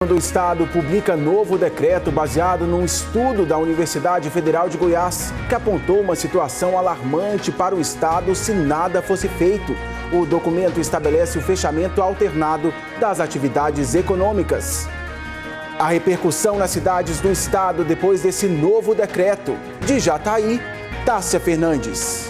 O Estado publica novo decreto baseado num estudo da Universidade Federal de Goiás, que apontou uma situação alarmante para o Estado se nada fosse feito. O documento estabelece o fechamento alternado das atividades econômicas. A repercussão nas cidades do Estado depois desse novo decreto. De Jataí, Tássia Fernandes.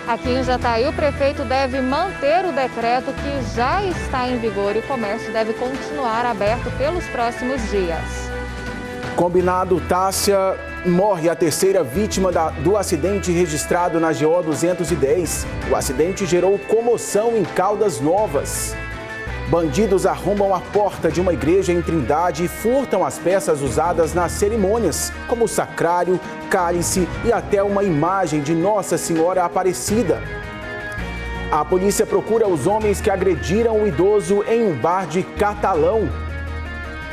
Aqui em Jataí, o prefeito deve manter o decreto que já está em vigor e o comércio deve continuar aberto pelos próximos dias. Combinado, Tássia. Morre a terceira vítima do acidente registrado na GO 210. O acidente gerou comoção em Caldas Novas. Bandidos arrombam a porta de uma igreja em Trindade e furtam as peças usadas nas cerimônias, como o sacrário, cálice e até uma imagem de Nossa Senhora Aparecida. A polícia procura os homens que agrediram o idoso em um bar de Catalão.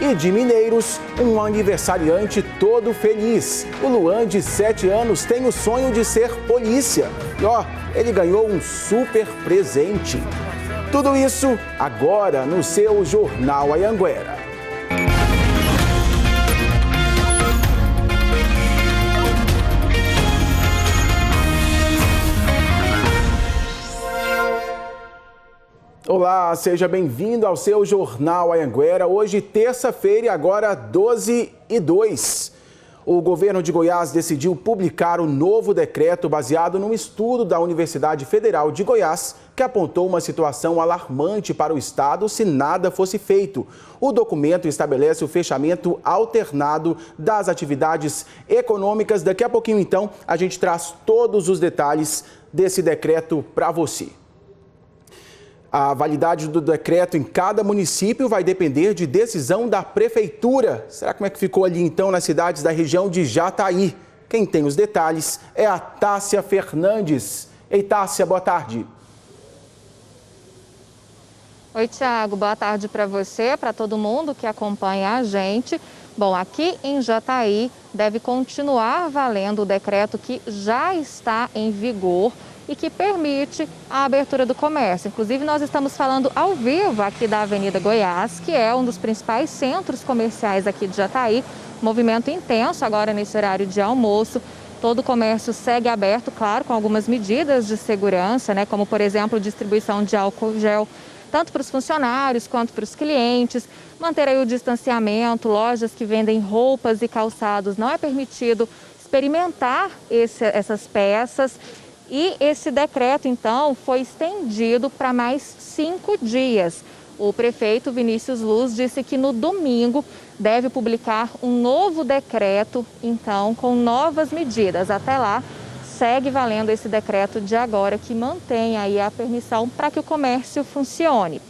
E de Mineiros, um aniversariante todo feliz. O Luan, de 7 anos, tem o sonho de ser polícia. E ele ganhou um super presente. Tudo isso agora no seu Jornal Anhanguera. Olá, seja bem-vindo ao seu Jornal Anhanguera. Hoje, terça-feira, e agora 12:02. O governo de Goiás decidiu publicar o novo decreto baseado num estudo da Universidade Federal de Goiás, que apontou uma situação alarmante para o Estado se nada fosse feito. O documento estabelece o fechamento alternado das atividades econômicas. Daqui a pouquinho, então, a gente traz todos os detalhes desse decreto para você. A validade do decreto em cada município vai depender de decisão da prefeitura. Será como é que ficou ali então nas cidades da região de Jataí? Quem tem os detalhes é a Tássia Fernandes. Ei, Tássia, boa tarde. Oi, Tiago, boa tarde para você, para todo mundo que acompanha a gente. Bom, aqui em Jataí deve continuar valendo o decreto que já está em vigor e que permite a abertura do comércio. Inclusive, nós estamos falando ao vivo aqui da Avenida Goiás, que é um dos principais centros comerciais aqui de Jataí. Movimento intenso agora nesse horário de almoço. Todo o comércio segue aberto, claro, com algumas medidas de segurança, né? Como, por exemplo, distribuição de álcool gel, tanto para os funcionários quanto para os clientes. Manter aí o distanciamento, lojas que vendem roupas e calçados, não é permitido experimentar essas peças. E esse decreto, então, foi estendido para mais 5 dias. O prefeito Vinícius Luz disse que no domingo deve publicar um novo decreto, então, com novas medidas. Até lá, segue valendo esse decreto de agora, que mantém aí a permissão para que o comércio funcione.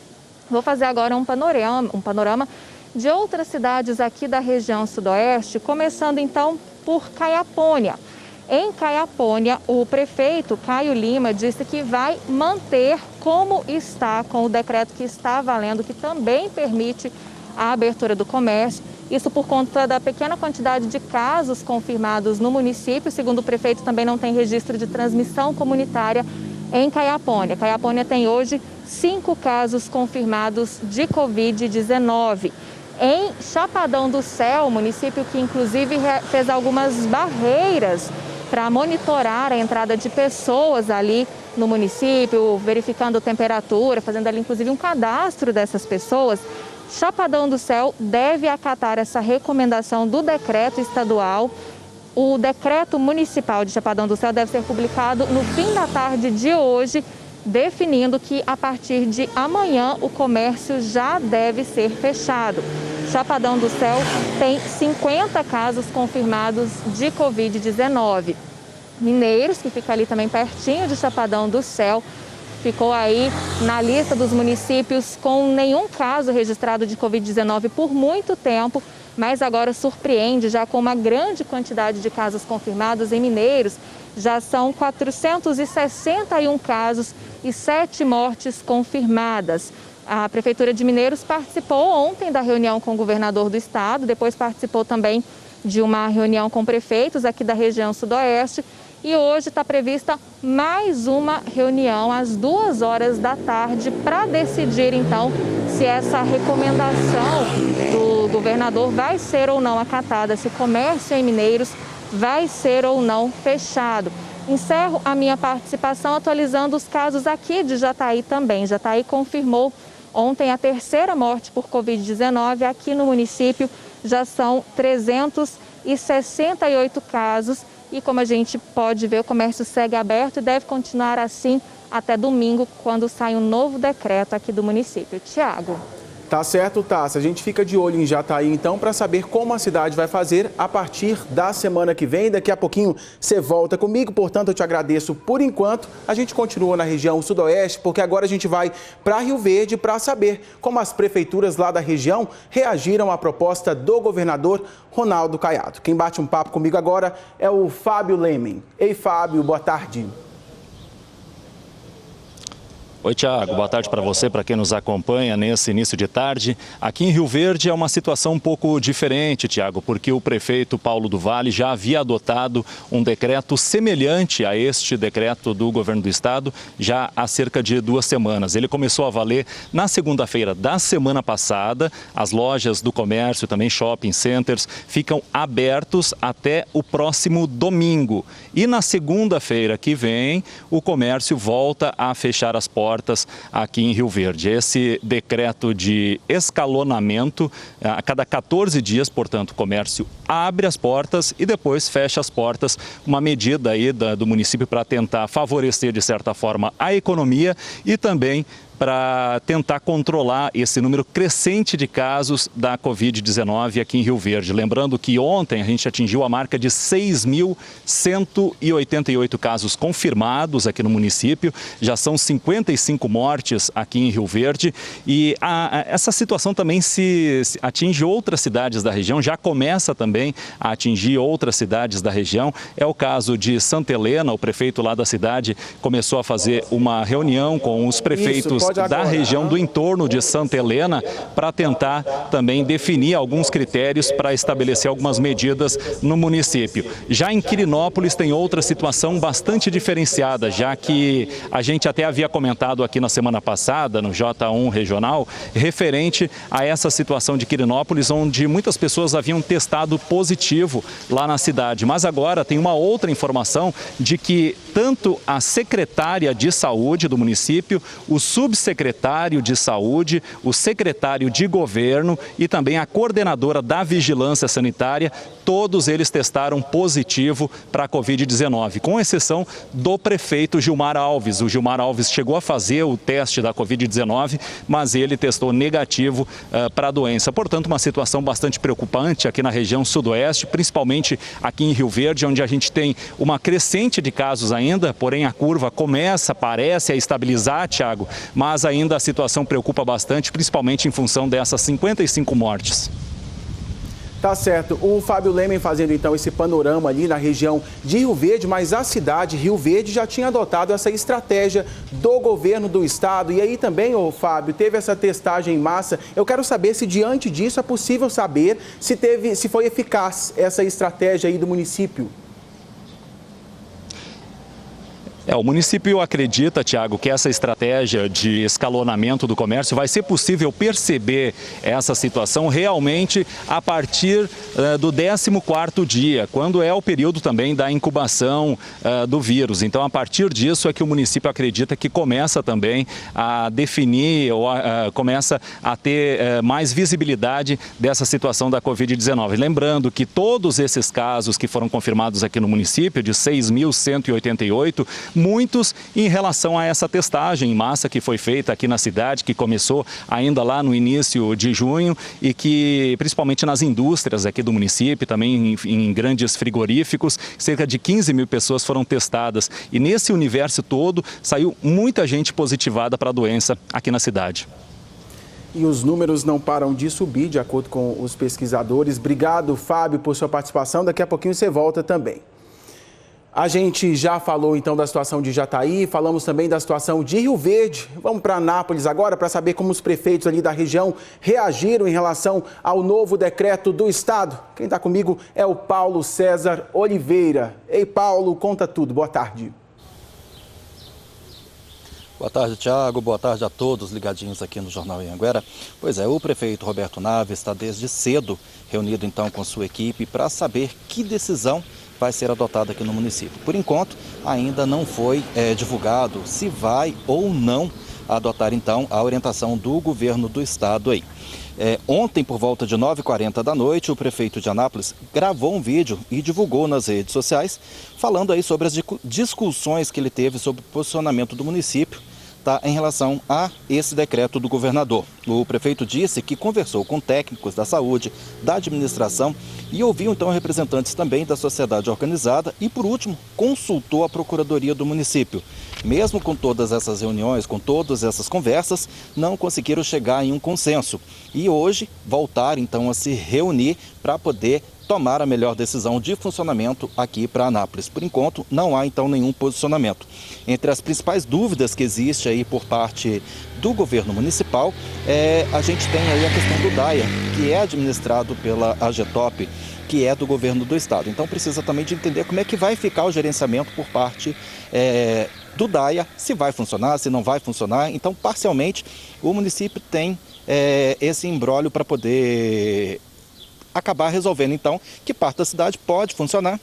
Vou fazer agora um panorama de outras cidades aqui da região sudoeste, começando, então, por Caiapônia. Em Caiapônia, o prefeito Caio Lima disse que vai manter como está com o decreto que está valendo, que também permite a abertura do comércio. Isso por conta da pequena quantidade de casos confirmados no município. Segundo o prefeito, também não tem registro de transmissão comunitária em Caiapônia. Caiapônia tem hoje 5 casos confirmados de Covid-19. Em Chapadão do Céu, município que inclusive fez algumas barreiras para monitorar a entrada de pessoas ali no município, verificando temperatura, fazendo ali inclusive um cadastro dessas pessoas. Chapadão do Céu deve acatar essa recomendação do decreto estadual. O decreto municipal de Chapadão do Céu deve ser publicado no fim da tarde de hoje, definindo que a partir de amanhã o comércio já deve ser fechado. Chapadão do Céu tem 50 casos confirmados de Covid-19. Mineiros, que fica ali também pertinho de Chapadão do Céu, ficou aí na lista dos municípios com nenhum caso registrado de Covid-19 por muito tempo, mas agora surpreende, já com uma grande quantidade de casos confirmados em Mineiros. Já são 461 casos e 7 mortes confirmadas. A Prefeitura de Mineiros participou ontem da reunião com o governador do estado, depois participou também de uma reunião com prefeitos aqui da região sudoeste E hoje está prevista mais uma reunião às 2 horas da tarde para decidir, então, se essa recomendação do governador vai ser ou não acatada, se o comércio em Mineiros vai ser ou não fechado. Encerro a minha participação atualizando os casos aqui de Jataí também. Jataí confirmou ontem a 3ª morte por Covid-19 aqui no município. Já são 368 casos e, como a gente pode ver, o comércio segue aberto e deve continuar assim até domingo, quando sai um novo decreto aqui do município. Tiago. Tá certo, Tássia. A gente fica de olho em Jataí, então, para saber como a cidade vai fazer a partir da semana que vem. Daqui a pouquinho você volta comigo, portanto, eu te agradeço por enquanto. A gente continua na região sudoeste, porque agora a gente vai para Rio Verde para saber como as prefeituras lá da região reagiram à proposta do governador Ronaldo Caiado. Quem bate um papo comigo agora é o Fábio Lemen. Ei, Fábio, boa tarde. Oi, Tiago. Boa tarde para você, para quem nos acompanha nesse início de tarde. Aqui em Rio Verde é uma situação um pouco diferente, Tiago, porque o prefeito Paulo do Vale já havia adotado um decreto semelhante a este decreto do governo do estado já há cerca de 2 semanas. Ele começou a valer na segunda-feira da semana passada. As lojas do comércio, também shopping centers, ficam abertos até o próximo domingo. E na segunda-feira que vem, o comércio volta a fechar as portas aqui em Rio Verde. Esse decreto de escalonamento, a cada 14 dias, portanto, o comércio abre as portas e depois fecha as portas. Uma medida aí do município para tentar favorecer, de certa forma, a economia e também para tentar controlar esse número crescente de casos da Covid-19 aqui em Rio Verde. Lembrando que ontem a gente atingiu a marca de 6.188 casos confirmados aqui no município. Já são 55 mortes aqui em Rio Verde e essa situação também se atinge outras cidades da região, já começa também a atingir outras cidades da região. É o caso de Santa Helena, o prefeito lá da cidade começou a fazer uma reunião com os prefeitos da região do entorno de Santa Helena para tentar também definir alguns critérios para estabelecer algumas medidas no município. Já em Quirinópolis tem outra situação bastante diferenciada, já que a gente até havia comentado aqui na semana passada, no J1 Regional, referente a essa situação de Quirinópolis, onde muitas pessoas haviam testado positivo lá na cidade. Mas agora tem uma outra informação de que tanto a secretária de saúde do município, o subsecretário de saúde, o secretário de governo e também a coordenadora da vigilância sanitária, todos eles testaram positivo para a Covid-19, com exceção do prefeito Gilmar Alves. O Gilmar Alves chegou a fazer o teste da Covid-19, mas ele testou negativo para a doença. Portanto, uma situação bastante preocupante aqui na região sudoeste, principalmente aqui em Rio Verde, onde a gente tem uma crescente de casos ainda, porém a curva parece a estabilizar, Tiago, mas ainda a situação preocupa bastante, principalmente em função dessas 55 mortes. Tá certo. O Fábio Lemen fazendo então esse panorama ali na região de Rio Verde, mas a cidade Rio Verde já tinha adotado essa estratégia do governo do estado. E aí também, ô Fábio, teve essa testagem em massa. Eu quero saber se diante disso é possível saber se foi eficaz essa estratégia aí do município. O município acredita, Tiago, que essa estratégia de escalonamento do comércio vai ser possível perceber essa situação realmente a partir do 14º dia, quando é o período também da incubação do vírus. Então, a partir disso é que o município acredita que começa também a definir ou começa a ter mais visibilidade dessa situação da Covid-19. Lembrando que todos esses casos que foram confirmados aqui no município, de 6.188, muitos em relação a essa testagem em massa que foi feita aqui na cidade, que começou ainda lá no início de junho e que, principalmente nas indústrias aqui do município, também em grandes frigoríficos, cerca de 15 mil pessoas foram testadas. E nesse universo todo, saiu muita gente positivada para a doença aqui na cidade. E os números não param de subir, de acordo com os pesquisadores. Obrigado, Fábio, por sua participação. Daqui a pouquinho você volta também. A gente já falou então da situação de Jataí, falamos também da situação de Rio Verde. Vamos para Anápolis agora para saber como os prefeitos ali da região reagiram em relação ao novo decreto do estado. Quem está comigo é o Paulo César Oliveira. Ei, Paulo, conta tudo. Boa tarde. Boa tarde, Tiago. Boa tarde a todos ligadinhos aqui no Jornal Anhanguera. Pois é, o prefeito Roberto Naves está desde cedo reunido então com sua equipe para saber que decisão vai ser adotada aqui no município. Por enquanto, ainda não foi divulgado se vai ou não adotar então a orientação do governo do estado aí. Ontem, por volta de 9h40 da noite, o prefeito de Anápolis gravou um vídeo e divulgou nas redes sociais, falando aí sobre as discussões que ele teve sobre o posicionamento do município em relação a esse decreto do governador. O prefeito disse que conversou com técnicos da saúde, da administração e ouviu então representantes também da sociedade organizada e, por último, consultou a Procuradoria do município. Mesmo com todas essas reuniões, com todas essas conversas, não conseguiram chegar em um consenso. E hoje voltaram então a se reunir para poder tomar a melhor decisão de funcionamento aqui para Anápolis. Por enquanto, não há então nenhum posicionamento. Entre as principais dúvidas que existe aí por parte do governo municipal, a gente tem aí a questão do DAIA, que é administrado pela AGETOP, que é do governo do estado. Então precisa também de entender como é que vai ficar o gerenciamento por parte do DAIA, se vai funcionar, se não vai funcionar. Então, parcialmente, o município tem esse imbróglio para poder acabar resolvendo, então, que parte da cidade pode funcionar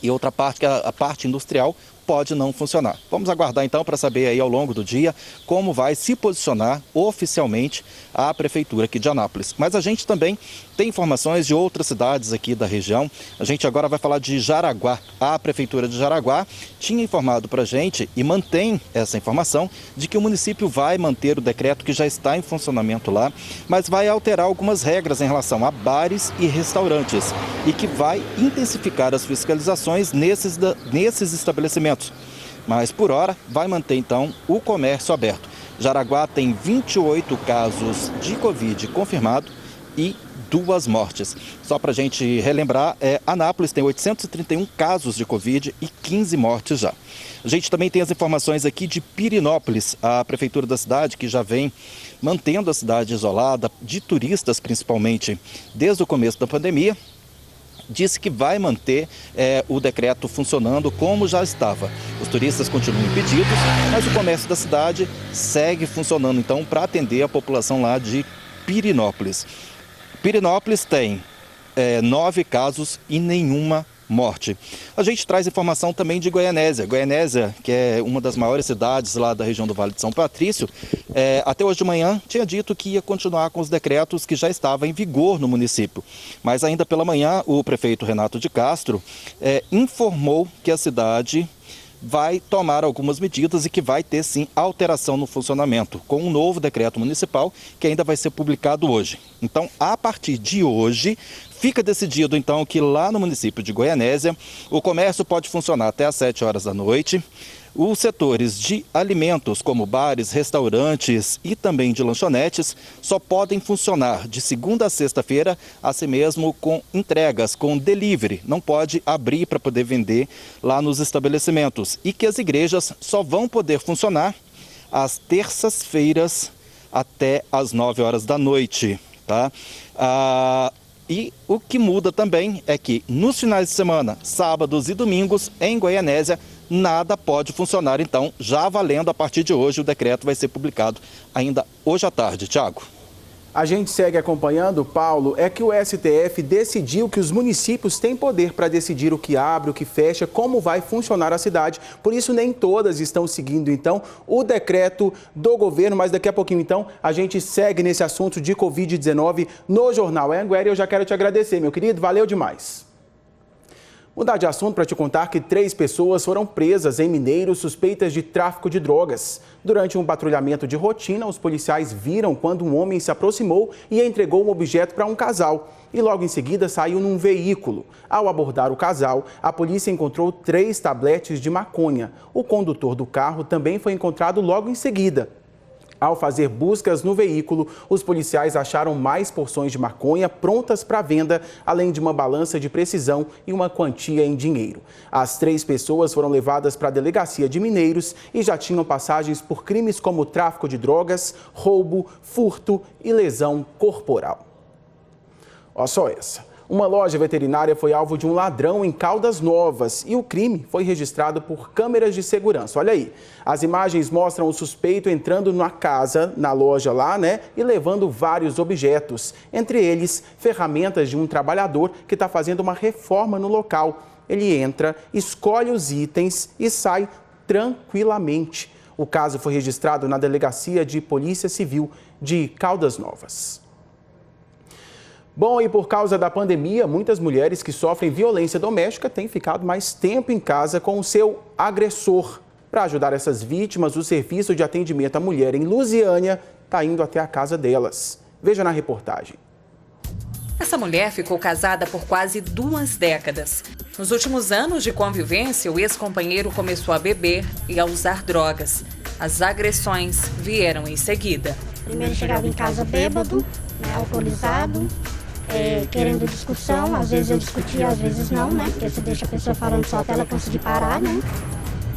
e outra parte, que é a parte industrial, pode não funcionar. Vamos aguardar, então, para saber aí ao longo do dia como vai se posicionar oficialmente a Prefeitura aqui de Anápolis. Mas a gente também tem informações de outras cidades aqui da região. A gente agora vai falar de Jaraguá. A Prefeitura de Jaraguá tinha informado para a gente e mantém essa informação de que o município vai manter o decreto que já está em funcionamento lá, mas vai alterar algumas regras em relação a bares e restaurantes e que vai intensificar as fiscalizações nesses estabelecimentos. Mas, por hora, vai manter, então, o comércio aberto. Jaraguá tem 28 casos de Covid confirmado e 2 mortes. Só para a gente relembrar, Anápolis tem 831 casos de Covid e 15 mortes já. A gente também tem as informações aqui de Pirenópolis, a prefeitura da cidade, que já vem mantendo a cidade isolada, de turistas principalmente, desde o começo da pandemia. Disse que vai manter o decreto funcionando como já estava. Os turistas continuam impedidos, mas o comércio da cidade segue funcionando, então, para atender a população lá de Pirenópolis. Pirenópolis tem 9 casos e nenhuma morte. A gente traz informação também de Goianésia. Goianésia, que é uma das maiores cidades lá da região do Vale de São Patrício, até hoje de manhã tinha dito que ia continuar com os decretos que já estavam em vigor no município. Mas ainda pela manhã, o prefeito Renato de Castro informou que a cidade vai tomar algumas medidas e que vai ter, sim, alteração no funcionamento, com um novo decreto municipal que ainda vai ser publicado hoje. Então, a partir de hoje, fica decidido, então, que lá no município de Goianésia, o comércio pode funcionar até às 7 horas da noite. Os setores de alimentos, como bares, restaurantes e também de lanchonetes, só podem funcionar de segunda a sexta-feira, assim mesmo com entregas, com delivery. Não pode abrir para poder vender lá nos estabelecimentos. E que as igrejas só vão poder funcionar às terças-feiras até às 9 horas da noite, tá? E o que muda também é que nos finais de semana, sábados e domingos, em Goianésia, nada pode funcionar. Então, já valendo a partir de hoje, o decreto vai ser publicado ainda hoje à tarde. Tiago. A gente segue acompanhando, Paulo, é que o STF decidiu que os municípios têm poder para decidir o que abre, o que fecha, como vai funcionar a cidade. Por isso, nem todas estão seguindo, então, o decreto do governo. Mas daqui a pouquinho, então, a gente segue nesse assunto de Covid-19 no Jornal Anhanguera. E eu já quero te agradecer, meu querido. Valeu demais. Mudar de assunto para te contar que 3 pessoas foram presas em Mineiros suspeitas de tráfico de drogas. Durante um patrulhamento de rotina, os policiais viram quando um homem se aproximou e entregou um objeto para um casal. E logo em seguida saiu num veículo. Ao abordar o casal, a polícia encontrou 3 tabletes de maconha. O condutor do carro também foi encontrado logo em seguida. Ao fazer buscas no veículo, os policiais acharam mais porções de maconha prontas para venda, além de uma balança de precisão e uma quantia em dinheiro. As 3 pessoas foram levadas para a delegacia de Mineiros e já tinham passagens por crimes como tráfico de drogas, roubo, furto e lesão corporal. Olha só essa. Uma loja veterinária foi alvo de um ladrão em Caldas Novas e o crime foi registrado por câmeras de segurança. Olha aí, as imagens mostram o suspeito entrando na casa, na loja lá, e levando vários objetos, entre eles ferramentas de um trabalhador que está fazendo uma reforma no local. Ele entra, escolhe os itens e sai tranquilamente. O caso foi registrado na Delegacia de Polícia Civil de Caldas Novas. Bom, e por causa da pandemia, muitas mulheres que sofrem violência doméstica têm ficado mais tempo em casa com o seu agressor. Para ajudar essas vítimas, o Serviço de Atendimento à Mulher em Lusiânia está indo até a casa delas. Veja na reportagem. Essa mulher ficou casada por quase 2 décadas. Nos últimos anos de convivência, o ex-companheiro começou a beber e a usar drogas. As agressões vieram em seguida. Primeiro chegava em casa bêbado, alcoolizado, querendo discussão. Às vezes eu discutia, às vezes não, porque você deixa a pessoa falando só até ela conseguir parar,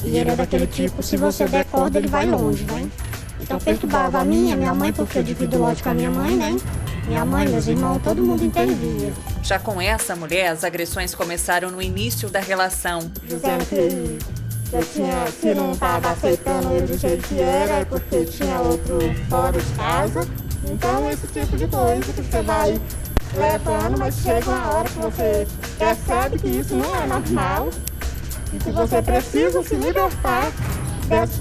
E ele é daquele tipo, se você der corda, ele vai longe, Então perturbava a minha mãe, porque eu divido lógico com a minha mãe, Minha mãe, meus irmãos, todo mundo intervia. Já com essa mulher, as agressões começaram no início da relação. Dizendo que se não estava aceitando ele do jeito que era, é porque tinha outro fora de casa. Então esse tipo de coisa que você vai levando, mas chega uma hora que você percebe que isso não é normal e que você precisa se libertar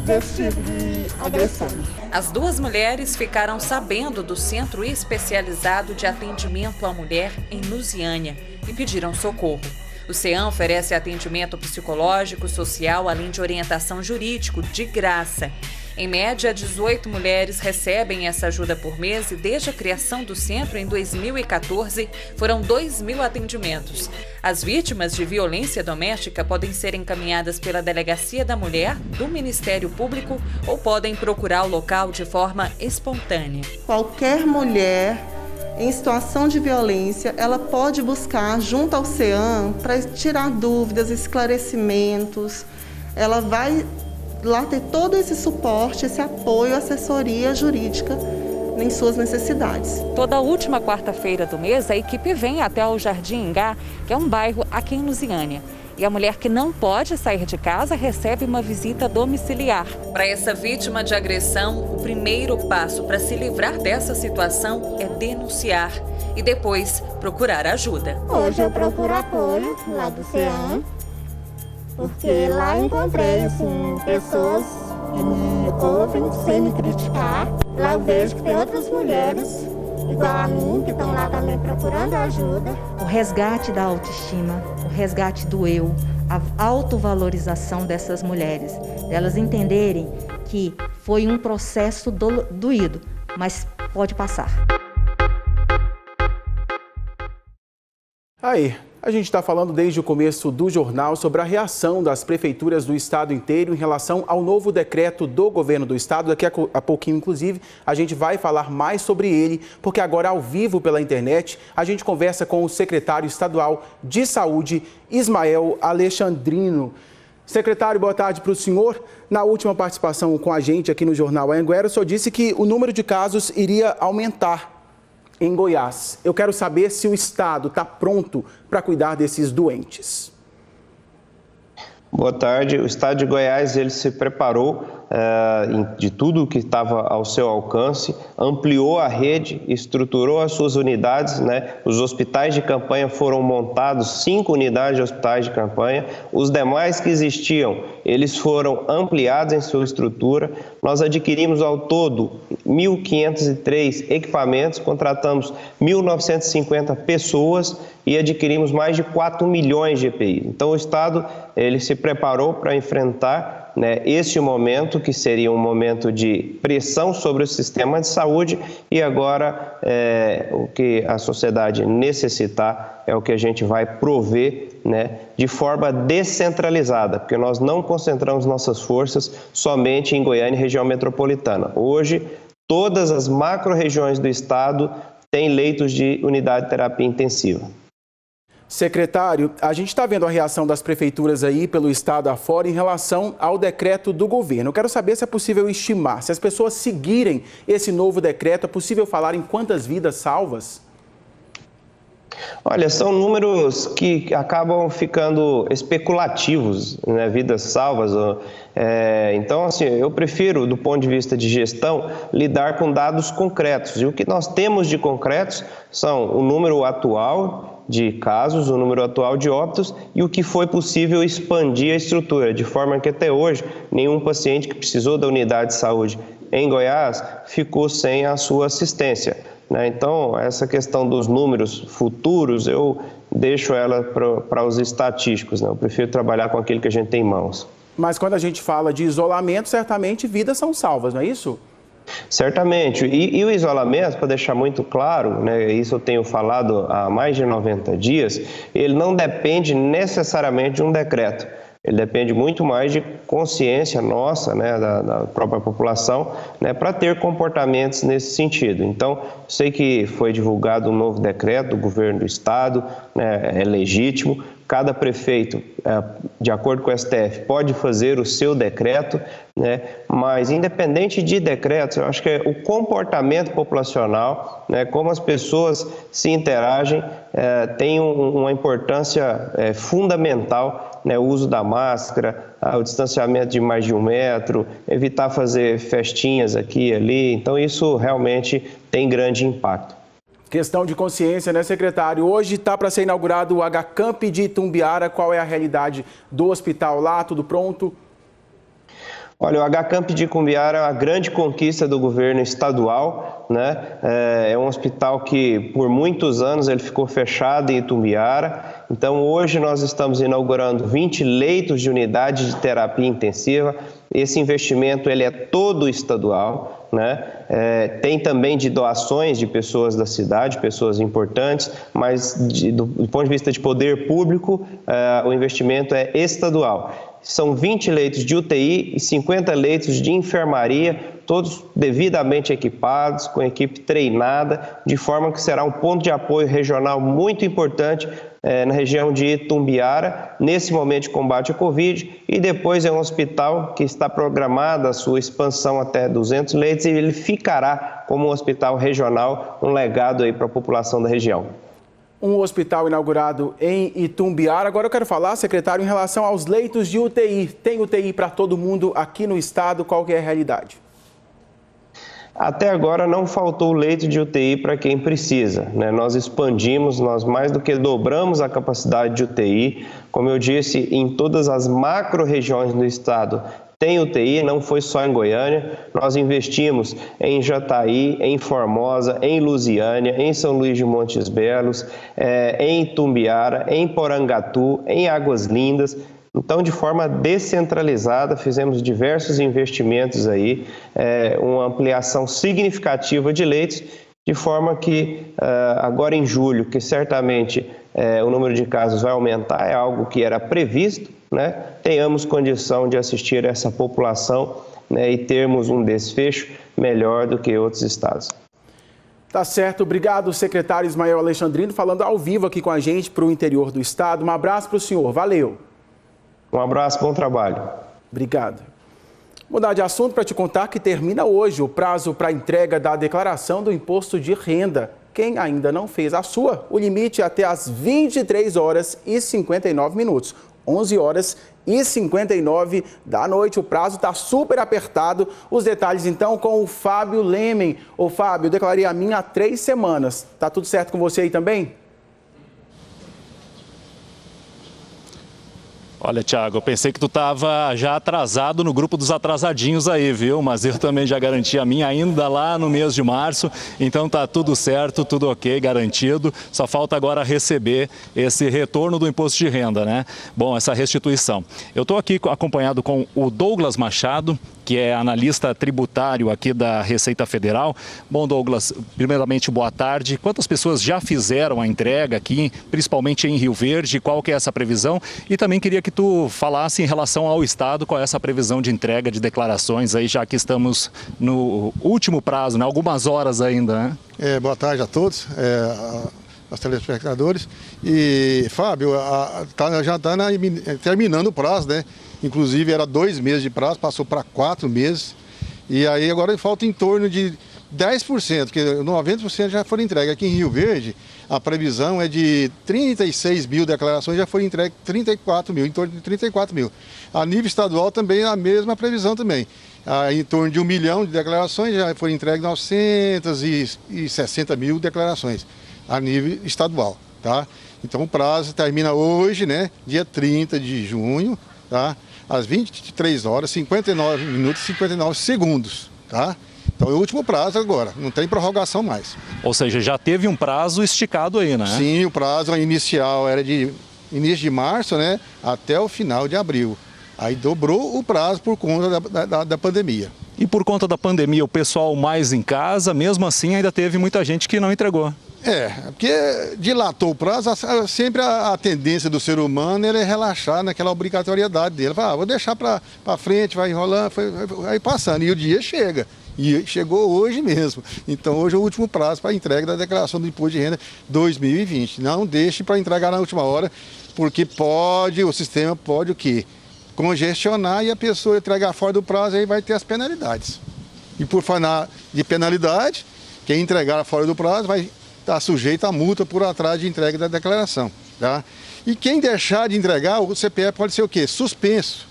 desse tipo de agressão. As 2 mulheres ficaram sabendo do Centro Especializado de Atendimento à Mulher em Lusiânia e pediram socorro. O CEAM oferece atendimento psicológico, social, além de orientação jurídico de graça. Em média, 18 mulheres recebem essa ajuda por mês e desde a criação do centro em 2014 foram 2.000 atendimentos. As vítimas de violência doméstica podem ser encaminhadas pela Delegacia da Mulher, do Ministério Público ou podem procurar o local de forma espontânea. Qualquer mulher em situação de violência, ela pode buscar junto ao CEAM para tirar dúvidas, esclarecimentos. Ela vai lá ter todo esse suporte, esse apoio, assessoria jurídica em suas necessidades. Toda última quarta-feira do mês, a equipe vem até o Jardim Ingá, que é um bairro aqui em Lusiânia. E a mulher que não pode sair de casa recebe uma visita domiciliar. Para essa vítima de agressão, o primeiro passo para se livrar dessa situação é denunciar e depois procurar ajuda. Hoje eu procuro apoio lá do CEAM, porque lá encontrei pessoas que me ouvem sem me criticar. Lá eu vejo que tem outras mulheres igual a mim, que estão lá também procurando ajuda. O resgate da autoestima, o resgate do eu, a autovalorização dessas mulheres, delas entenderem que foi um processo doído, mas pode passar. Aí, a gente está falando desde o começo do jornal sobre a reação das prefeituras do estado inteiro em relação ao novo decreto do governo do estado. Daqui a pouquinho, inclusive, a gente vai falar mais sobre ele, porque agora, ao vivo pela internet, a gente conversa com o secretário estadual de saúde, Ismael Alexandrino. Secretário, boa tarde para o senhor. Na última participação com a gente aqui no Jornal Anhanguera, o senhor disse que o número de casos iria aumentar em Goiás. Eu quero saber se o estado está pronto para cuidar desses doentes. Boa tarde. O estado de Goiás ele se preparou de tudo que estava ao seu alcance, ampliou a rede, estruturou as suas unidades, Os hospitais de campanha foram montados, 5 unidades de hospitais de campanha. Os demais que existiam, eles foram ampliados em sua estrutura. Nós adquirimos ao todo 1.503 equipamentos, contratamos 1.950 pessoas e adquirimos mais de 4 milhões de EPIs. Então o estado ele se preparou para enfrentar este momento, que seria um momento de pressão sobre o sistema de saúde, e agora o que a sociedade necessitar é o que a gente vai prover de forma descentralizada, porque nós não concentramos nossas forças somente em Goiânia e região metropolitana. Hoje, Todas as macro-regiões do estado têm leitos de unidade de terapia intensiva. Secretário, a gente está vendo a reação das prefeituras aí pelo estado afora em relação ao decreto do governo. Eu quero saber se é possível estimar, se as pessoas seguirem esse novo decreto, é possível falar em quantas vidas salvas? Olha, são números que acabam ficando especulativos, né? Vidas salvas. Então, assim, eu prefiro, do ponto de vista de gestão, lidar com dados concretos. E o que nós temos de concretos são o número atual de casos, o número atual de óbitos e o que foi possível expandir a estrutura, de forma que até hoje nenhum paciente que precisou da unidade de saúde em Goiás ficou sem a sua assistência. Então, essa questão dos números futuros, eu deixo ela para os estatísticos, né? Eu prefiro trabalhar com aquilo que a gente tem em mãos. Mas quando a gente fala de isolamento, certamente vidas são salvas, não é isso? Certamente. E o isolamento, para deixar muito claro, né, isso eu tenho falado há mais de 90 dias, ele não depende necessariamente de um decreto. Ele depende muito mais de consciência nossa, né, da própria população, né, para ter comportamentos nesse sentido. Então, sei que foi divulgado um novo decreto do governo do estado, né, é legítimo. Cada prefeito, de acordo com o STF, pode fazer o seu decreto, né? Mas independente de decretos, eu acho que o comportamento populacional, né, como as pessoas se interagem, tem uma importância fundamental, né? O uso da máscara, o distanciamento de mais de 1 metro, evitar fazer festinhas aqui e ali, então isso realmente tem grande impacto. Questão de consciência, né, secretário? Hoje está para ser inaugurado o HCamp de Itumbiara. Qual é a realidade do hospital lá? Tudo pronto? Olha, o HCamp de Itumbiara é uma grande conquista do governo estadual, né? É um hospital que por muitos anos ele ficou fechado em Itumbiara. Então hoje nós estamos inaugurando 20 leitos de unidade de terapia intensiva. Esse investimento ele é todo estadual, né? Tem também de doações de pessoas da cidade, pessoas importantes, mas do ponto de vista de poder público, o investimento é estadual. São 20 leitos de UTI e 50 leitos de enfermaria, todos devidamente equipados, com equipe treinada, de forma que será um ponto de apoio regional muito importante na região de Itumbiara, nesse momento de combate à Covid, e depois é um hospital que está programada a sua expansão até 200 leitos e ele ficará como um hospital regional, um legado aí para a população da região. Um hospital inaugurado em Itumbiara. Agora eu quero falar, secretário, em relação aos leitos de UTI. Tem UTI para todo mundo aqui no estado? Qual que é a realidade? Até agora não faltou leito de UTI para quem precisa, né? Nós expandimos, nós mais do que dobramos a capacidade de UTI. Como eu disse, em todas as macro-regiões do estado tem UTI, não foi só em Goiânia. Nós investimos em Jataí, em Formosa, em Lusiânia, em São Luís de Montes Belos, em Itumbiara, em Porangatu, em Águas Lindas. Então, de forma descentralizada, fizemos diversos investimentos aí, uma ampliação significativa de leitos, de forma que agora em julho, que certamente o número de casos vai aumentar, é algo que era previsto, né? Tenhamos condição de assistir essa população, né, e termos um desfecho melhor do que outros estados. Tá certo, obrigado, secretário Ismael Alexandrino, falando ao vivo aqui com a gente para o interior do estado. Um abraço para o senhor, valeu. Um abraço, bom trabalho. Obrigado. Mudar de assunto para te contar que termina hoje o prazo para entrega da declaração do imposto de renda. Quem ainda não fez a sua, o limite é até às 23 horas e 59 minutos. 11 horas e 59 da noite. O prazo está super apertado. Os detalhes, então, com o Fábio Lemen. Ô, Fábio, eu declarei a minha há 3 semanas. Tá tudo certo com você aí também? Olha, Thiago, eu pensei que tu estava já atrasado no grupo dos atrasadinhos aí, viu? Mas eu também já garanti a minha ainda lá no mês de março. Então tá tudo certo, tudo ok, garantido. Só falta agora receber esse retorno do imposto de renda, né? Bom, essa restituição. Eu estou aqui acompanhado com o Douglas Machado, que é analista tributário aqui da Receita Federal. Bom, Douglas, primeiramente, boa tarde. Quantas pessoas já fizeram a entrega aqui, principalmente em Rio Verde? Qual que é essa previsão? E também queria que tu falasse em relação ao Estado, qual é essa previsão de entrega de declarações aí, já que estamos no último prazo, né? Algumas horas ainda, né? Boa tarde a todos, aos telespectadores. E, Fábio, já está terminando o prazo, né? Inclusive era 2 meses de prazo, passou para 4 meses. E aí agora falta em torno de 10%, porque 90% já foram entregues. Aqui em Rio Verde, a previsão é de 36 mil declarações, já foram entregues 34 mil, em torno de 34 mil. A nível estadual também a mesma previsão também. Em torno de 1 milhão de declarações, já foram entregues 960 mil declarações a nível estadual, tá? Então o prazo termina hoje, né, dia 30 de junho, tá? Às 23 horas, 59 minutos e 59 segundos, tá? Então é o último prazo agora, não tem prorrogação mais. Ou seja, já teve um prazo esticado aí, né? Sim, o prazo inicial era de início de março, né, até o final de abril. Aí dobrou o prazo por conta da pandemia. E por conta da pandemia, o pessoal mais em casa, mesmo assim, ainda teve muita gente que não entregou. Porque dilatou o prazo, sempre a tendência do ser humano é relaxar naquela obrigatoriedade dele. Vou deixar para frente, vai enrolando, vai passando, e o dia chega. E chegou hoje mesmo. Então hoje é o último prazo para a entrega da declaração do Imposto de Renda 2020. Não deixe para entregar na última hora, porque o sistema pode o quê? Congestionar e a pessoa entregar fora do prazo, aí vai ter as penalidades. E por falar de penalidade, quem entregar fora do prazo vai estar sujeito a multa por atraso de entrega da declaração, tá? E quem deixar de entregar, o CPF pode ser o quê? Suspenso.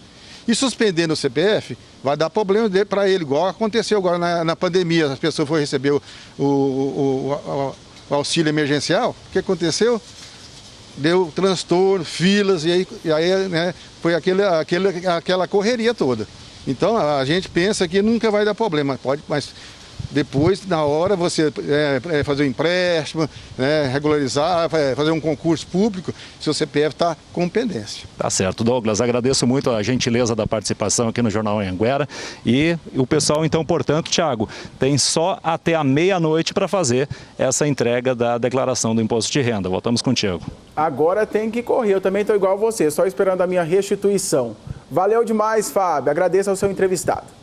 E suspendendo o CPF, vai dar problema para ele, igual aconteceu agora na pandemia. As pessoas foram receber o auxílio emergencial. O que aconteceu? Deu transtorno, filas, e aí né, foi aquela correria toda. Então a gente pensa que nunca vai dar problema, mas depois, na hora, você fazer um empréstimo, regularizar, fazer um concurso público, seu CPF está com pendência. Tá certo, Douglas. Agradeço muito a gentileza da participação aqui no Jornal Anhanguera. E o pessoal, então, portanto, Thiago, tem só até a meia-noite para fazer essa entrega da declaração do Imposto de Renda. Voltamos contigo. Agora tem que correr. Eu também estou igual a você, só esperando a minha restituição. Valeu demais, Fábio. Agradeço ao seu entrevistado.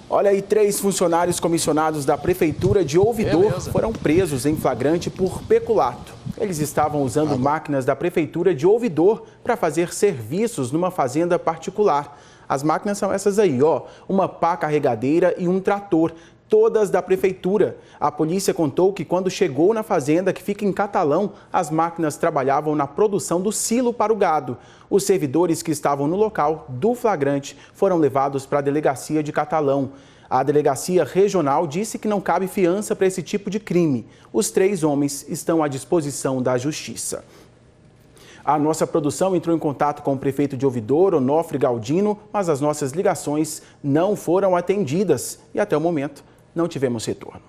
Olha aí, 3 funcionários comissionados da Prefeitura de Ouvidor foram presos em flagrante por peculato. Eles estavam usando máquinas da Prefeitura de Ouvidor para fazer serviços numa fazenda particular. As máquinas são essas aí, ó, uma pá carregadeira e um trator, todas da Prefeitura. A polícia contou que quando chegou na fazenda, que fica em Catalão, as máquinas trabalhavam na produção do silo para o gado. Os servidores que estavam no local do flagrante foram levados para a delegacia de Catalão. A delegacia regional disse que não cabe fiança para esse tipo de crime. Os 3 homens estão à disposição da Justiça. A nossa produção entrou em contato com o prefeito de Ouvidor, Onofre Galdino, mas as nossas ligações não foram atendidas e até o momento não tivemos retorno.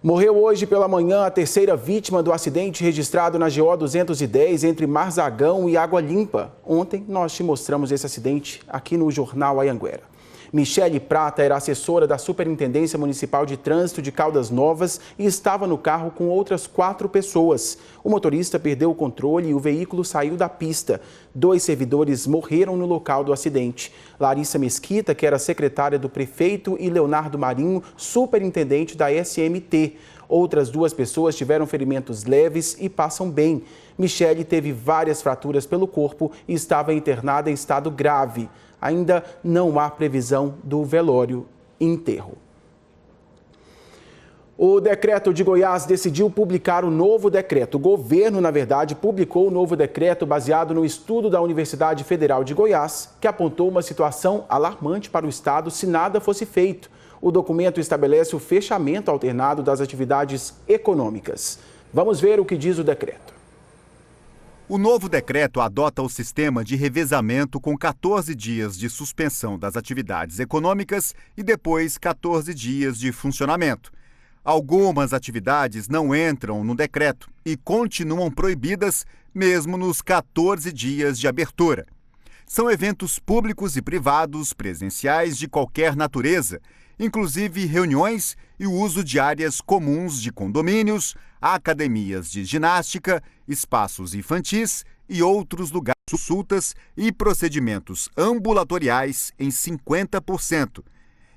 Morreu hoje pela manhã a 3ª vítima do acidente registrado na GO 210 entre Marzagão e Água Limpa. Ontem nós te mostramos esse acidente aqui no Jornal Anhanguera. Michele Prata era assessora da Superintendência Municipal de Trânsito de Caldas Novas e estava no carro com outras 4 pessoas. O motorista perdeu o controle e o veículo saiu da pista. 2 servidores morreram no local do acidente. Larissa Mesquita, que era secretária do prefeito, e Leonardo Marinho, superintendente da SMT. Outras 2 pessoas tiveram ferimentos leves e passam bem. Michele teve várias fraturas pelo corpo e estava internada em estado grave. Ainda não há previsão do velório e enterro. O decreto de Goiás decidiu publicar o novo decreto. O governo, na verdade, publicou o novo decreto baseado no estudo da Universidade Federal de Goiás, que apontou uma situação alarmante para o estado se nada fosse feito. O documento estabelece o fechamento alternado das atividades econômicas. Vamos ver o que diz o decreto. O novo decreto adota o sistema de revezamento com 14 dias de suspensão das atividades econômicas e depois 14 dias de funcionamento. Algumas atividades não entram no decreto e continuam proibidas mesmo nos 14 dias de abertura. São eventos públicos e privados, presenciais de qualquer natureza, inclusive reuniões e o uso de áreas comuns de condomínios, academias de ginástica, espaços infantis e outros lugares, consultas e procedimentos ambulatoriais em 50%.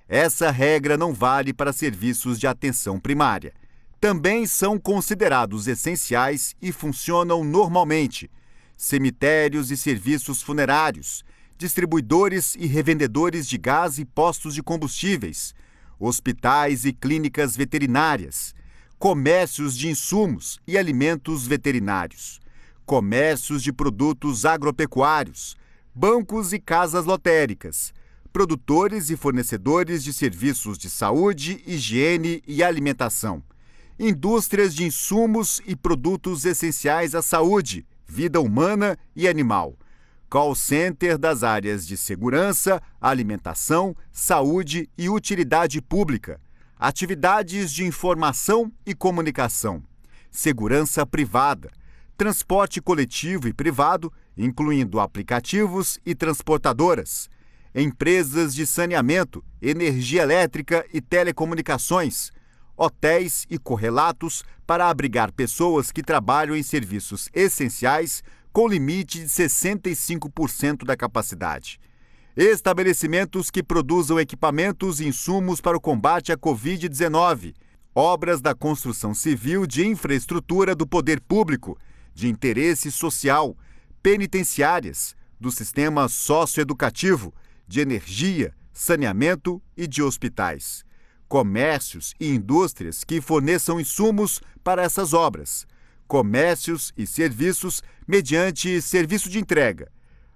Essa regra não vale para serviços de atenção primária. Também são considerados essenciais e funcionam normalmente cemitérios e serviços funerários, distribuidores e revendedores de gás e postos de combustíveis, hospitais e clínicas veterinárias, comércios de insumos e alimentos veterinários, comércios de produtos agropecuários, bancos e casas lotéricas, produtores e fornecedores de serviços de saúde, higiene e alimentação, indústrias de insumos e produtos essenciais à saúde, vida humana e animal, call center das áreas de segurança, alimentação, saúde e utilidade pública, atividades de informação e comunicação, segurança privada, transporte coletivo e privado, incluindo aplicativos e transportadoras, empresas de saneamento, energia elétrica e telecomunicações, hotéis e correlatos para abrigar pessoas que trabalham em serviços essenciais com limite de 65% da capacidade. Estabelecimentos que produzam equipamentos e insumos para o combate à Covid-19, obras da construção civil de infraestrutura do poder público, de interesse social, penitenciárias, do sistema socioeducativo, de energia, saneamento e de hospitais. Comércios e indústrias que forneçam insumos para essas obras, comércios e serviços mediante serviço de entrega,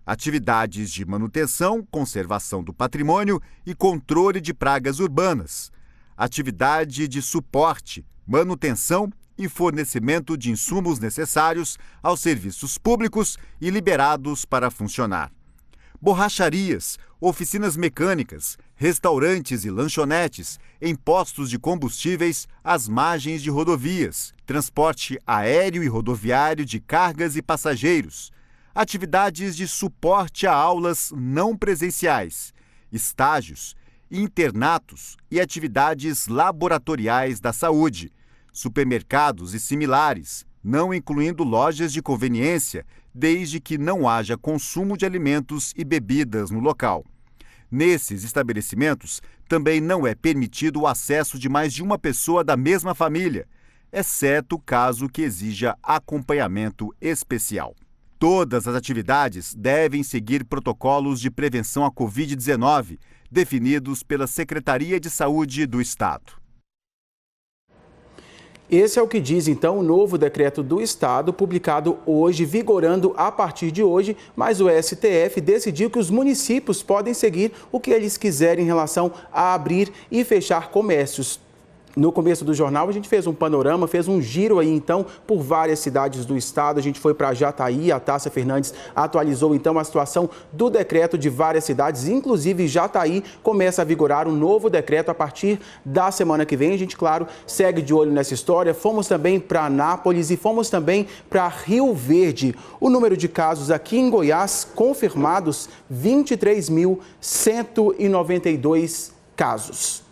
atividades de manutenção, conservação do patrimônio e controle de pragas urbanas, atividade de suporte, manutenção e fornecimento de insumos necessários aos serviços públicos e liberados para funcionar. Borracharias, oficinas mecânicas, restaurantes e lanchonetes em postos de combustíveis às margens de rodovias, transporte aéreo e rodoviário de cargas e passageiros, atividades de suporte a aulas não presenciais, estágios, internatos e atividades laboratoriais da saúde, supermercados e similares, não incluindo lojas de conveniência, desde que não haja consumo de alimentos e bebidas no local. Nesses estabelecimentos, também não é permitido o acesso de mais de uma pessoa da mesma família, exceto caso que exija acompanhamento especial. Todas as atividades devem seguir protocolos de prevenção à Covid-19, definidos pela Secretaria de Saúde do Estado. Esse é o que diz, então, o novo decreto do Estado, publicado hoje, vigorando a partir de hoje, mas o STF decidiu que os municípios podem seguir o que eles quiserem em relação a abrir e fechar comércios. No começo do jornal, a gente fez um panorama, fez um giro aí, então, por várias cidades do estado. A gente foi para Jataí, a Tássia Fernandes atualizou, então, a situação do decreto de várias cidades. Inclusive, Jataí começa a vigorar um novo decreto a partir da semana que vem. A gente, claro, segue de olho nessa história. Fomos também para Anápolis e fomos também para Rio Verde. O número de casos aqui em Goiás confirmados, 23.192 casos.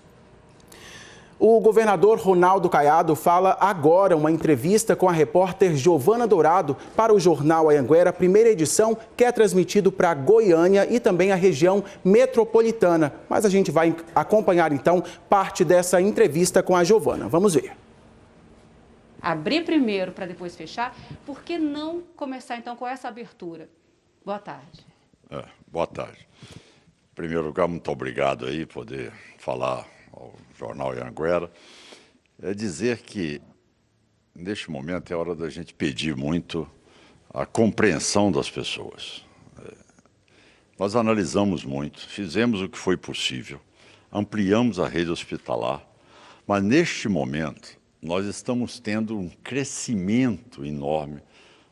O governador Ronaldo Caiado fala agora uma entrevista com a repórter Giovana Dourado para o Jornal Anhanguera, primeira edição, que é transmitido para Goiânia e também a região metropolitana. Mas a gente vai acompanhar, então, parte dessa entrevista com a Giovana. Vamos ver. Abrir primeiro para depois fechar, por que não começar, então, com essa abertura? Boa tarde. Boa tarde. Em primeiro lugar, muito obrigado aí por poder falar ao Jornal Anhanguera, é dizer que, neste momento, é hora da gente pedir muito a compreensão das pessoas. Nós analisamos muito, fizemos o que foi possível, ampliamos a rede hospitalar, mas, neste momento, nós estamos tendo um crescimento enorme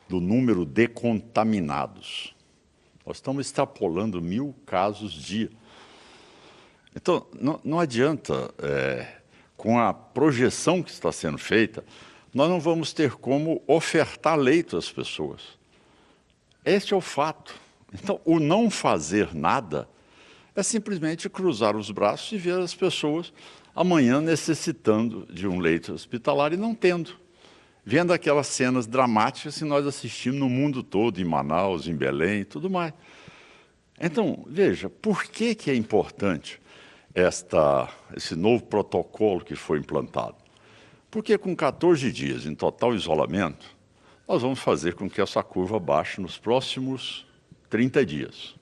do número de contaminados. Nós estamos extrapolando 1.000 casos dia. Então, não adianta, com a projeção que está sendo feita, nós não vamos ter como ofertar leito às pessoas. Este é o fato. Então, o não fazer nada é simplesmente cruzar os braços e ver as pessoas amanhã necessitando de um leito hospitalar e não tendo. vendo aquelas cenas dramáticas que nós assistimos no mundo todo, em Manaus, em Belém e tudo mais. Então, veja, por que é importante esse novo protocolo que foi implantado? Porque com 14 dias em total isolamento, nós vamos fazer com que essa curva baixe nos próximos 30 dias,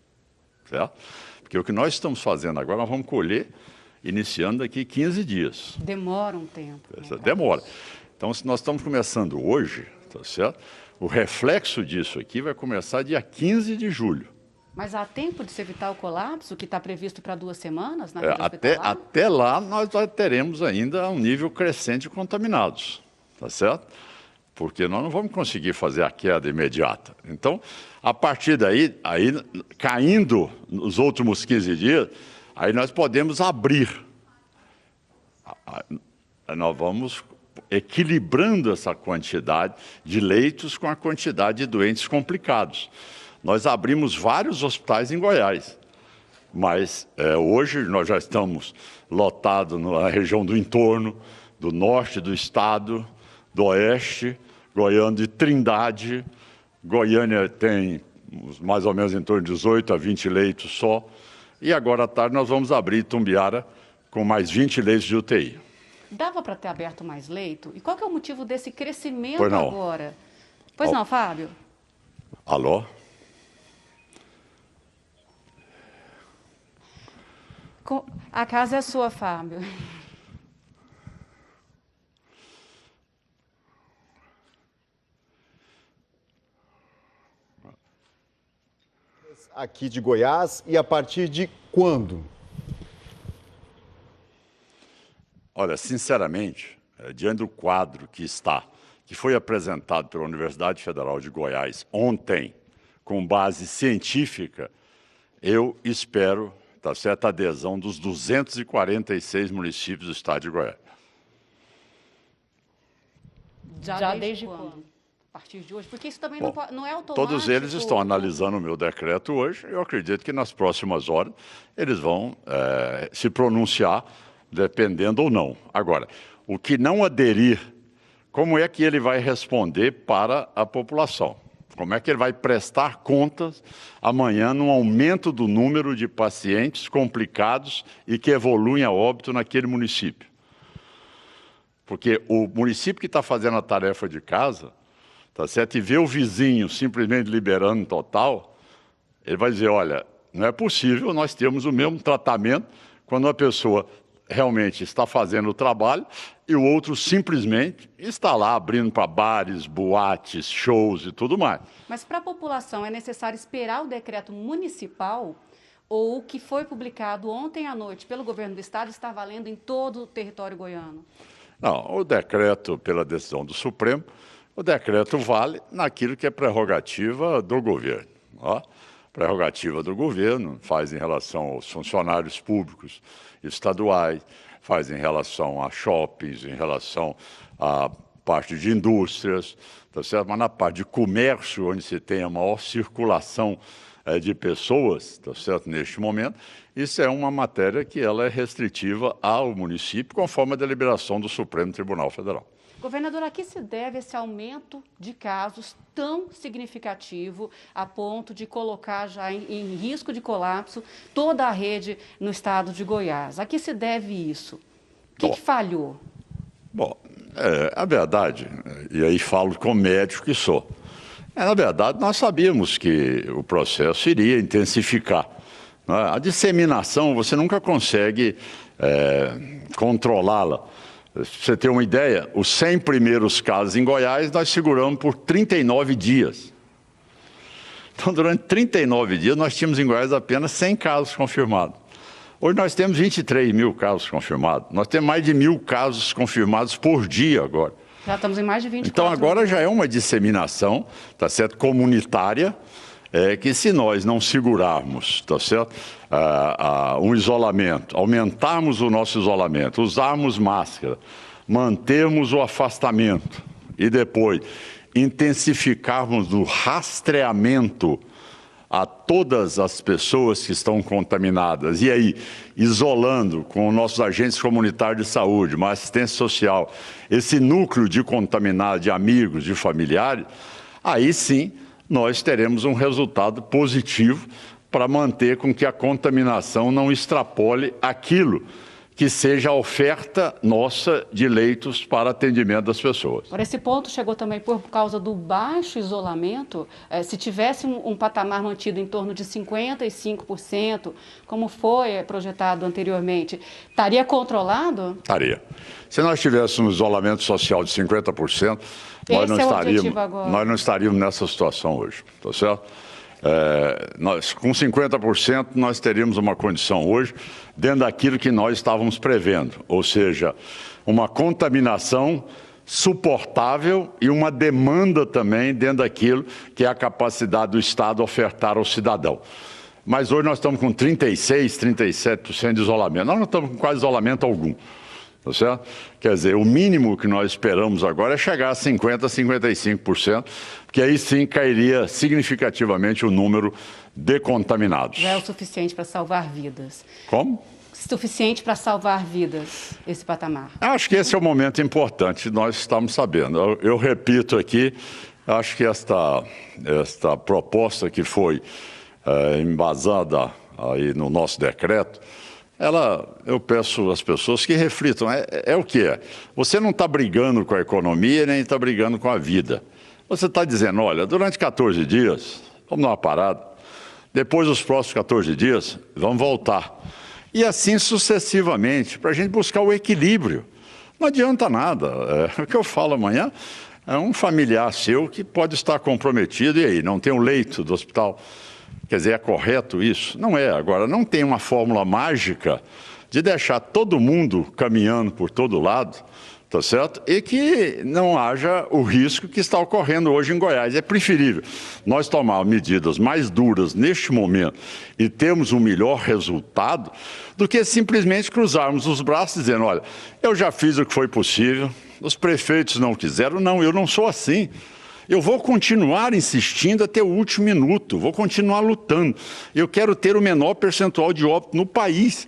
certo? Porque o que nós estamos fazendo agora, nós vamos colher iniciando daqui 15 dias. Demora um tempo. Demora. Então, se nós estamos começando hoje, tá certo? O reflexo disso aqui vai começar dia 15 de julho. Mas há tempo de se evitar o colapso, que está previsto para 2 semanas na rede hospitalar? Até lá, nós teremos ainda um nível crescente de contaminados, tá certo? Porque nós não vamos conseguir fazer a queda imediata. Então, a partir daí, caindo nos últimos 15 dias, aí nós podemos abrir. Nós vamos equilibrando essa quantidade de leitos com a quantidade de doentes complicados. Nós abrimos vários hospitais em Goiás, mas hoje nós já estamos lotados na região do entorno, do norte do estado, do oeste, Goiânia e Trindade. Goiânia tem mais ou menos em torno de 18 a 20 leitos só. E agora à tarde nós vamos abrir Itumbiara com mais 20 leitos de UTI. Dava para ter aberto mais leito? E qual que é o motivo desse crescimento pois não. agora? Pois não, Fábio? Alô? A casa é sua, Fábio. Aqui de Goiás, e a partir de quando? Olha, sinceramente, diante do quadro que foi apresentado pela Universidade Federal de Goiás ontem, com base científica, eu espero, tá certo, a adesão dos 246 municípios do estado de Goiás. Já desde quando? A partir de hoje? Porque isso também não é automático. Todos eles estão analisando o meu decreto hoje. Eu acredito que nas próximas horas eles vão se pronunciar, dependendo ou não. Agora, o que não aderir, como é que ele vai responder para a população? Como é que ele vai prestar contas amanhã no aumento do número de pacientes complicados e que evoluem a óbito naquele município? Porque o município que está fazendo a tarefa de casa, tá certo? E vê o vizinho simplesmente liberando total, ele vai dizer, olha, não é possível nós termos o mesmo tratamento quando uma pessoa realmente está fazendo o trabalho e o outro simplesmente está lá abrindo para bares, boates, shows e tudo mais. Mas para a população é necessário esperar o decreto municipal ou o que foi publicado ontem à noite pelo governo do estado está valendo em todo o território goiano? Não, o decreto, pela decisão do Supremo, o decreto vale naquilo que é prerrogativa do governo. Ó. Prerrogativa do governo faz em relação aos funcionários públicos estaduais, faz em relação a shoppings, em relação à parte de indústrias, tá certo? Mas na parte de comércio, onde se tem a maior circulação de pessoas, tá certo? Neste momento, isso é uma matéria que ela é restritiva ao município, conforme a deliberação do Supremo Tribunal Federal. Governador, a que se deve esse aumento de casos tão significativo a ponto de colocar já em risco de colapso toda a rede no estado de Goiás? A que se deve isso? O que falhou? Bom, a verdade, e aí falo como médico que sou, na verdade nós sabíamos que o processo iria intensificar. A disseminação você nunca consegue controlá-la. Para você ter uma ideia, os 100 primeiros casos em Goiás nós seguramos por 39 dias. Então, durante 39 dias, nós tínhamos em Goiás apenas 100 casos confirmados. Hoje nós temos 23 mil casos confirmados. Nós temos mais de 1.000 casos confirmados por dia agora. Já estamos em mais de 24 Então, agora já é uma disseminação, tá certo, comunitária, que se nós não segurarmos, tá certo, um isolamento, aumentarmos o nosso isolamento, usarmos máscara, mantermos o afastamento e depois intensificarmos o rastreamento a todas as pessoas que estão contaminadas e aí isolando com nossos agentes comunitários de saúde, uma assistência social, esse núcleo de contaminados, de amigos, de familiares, aí sim nós teremos um resultado positivo para manter com que a contaminação não extrapole aquilo que seja a oferta nossa de leitos para atendimento das pessoas. Agora, esse ponto chegou também por causa do baixo isolamento. Se tivesse um patamar mantido em torno de 55%, como foi projetado anteriormente, estaria controlado? Estaria. Se nós tivéssemos isolamento social de 50%, nós não estaríamos nessa situação hoje, tá certo? Com 50% nós teríamos uma condição hoje dentro daquilo que nós estávamos prevendo, ou seja, uma contaminação suportável e uma demanda também dentro daquilo que é a capacidade do Estado ofertar ao cidadão. Mas hoje nós estamos com 36%, 37% de isolamento, nós não estamos com quase isolamento algum. Tá certo? Quer dizer, o mínimo que nós esperamos agora é chegar a 50%, 55%, porque aí sim cairia significativamente o número de contaminados. Já é o suficiente para salvar vidas. Como? Suficiente para salvar vidas, esse patamar. Acho que esse é o momento importante, nós estamos sabendo. Eu repito aqui, acho que esta proposta que foi embasada aí no nosso decreto, eu peço às pessoas que reflitam, é o que é. Você não está brigando com a economia, nem está brigando com a vida. Você está dizendo, olha, durante 14 dias, vamos dar uma parada, depois dos próximos 14 dias, vamos voltar. E assim sucessivamente, para a gente buscar o equilíbrio. Não adianta nada, o que eu falo amanhã é um familiar seu que pode estar comprometido, e aí, não tem um leito do hospital. Quer dizer, é correto isso? Não é. Agora, não tem uma fórmula mágica de deixar todo mundo caminhando por todo lado, tá certo? E que não haja o risco que está ocorrendo hoje em Goiás. É preferível nós tomarmos medidas mais duras neste momento e termos um melhor resultado do que simplesmente cruzarmos os braços dizendo, olha, eu já fiz o que foi possível, os prefeitos não quiseram. Não, eu não sou assim. Eu vou continuar insistindo até o último minuto, vou continuar lutando. Eu quero ter o menor percentual de óbito no país.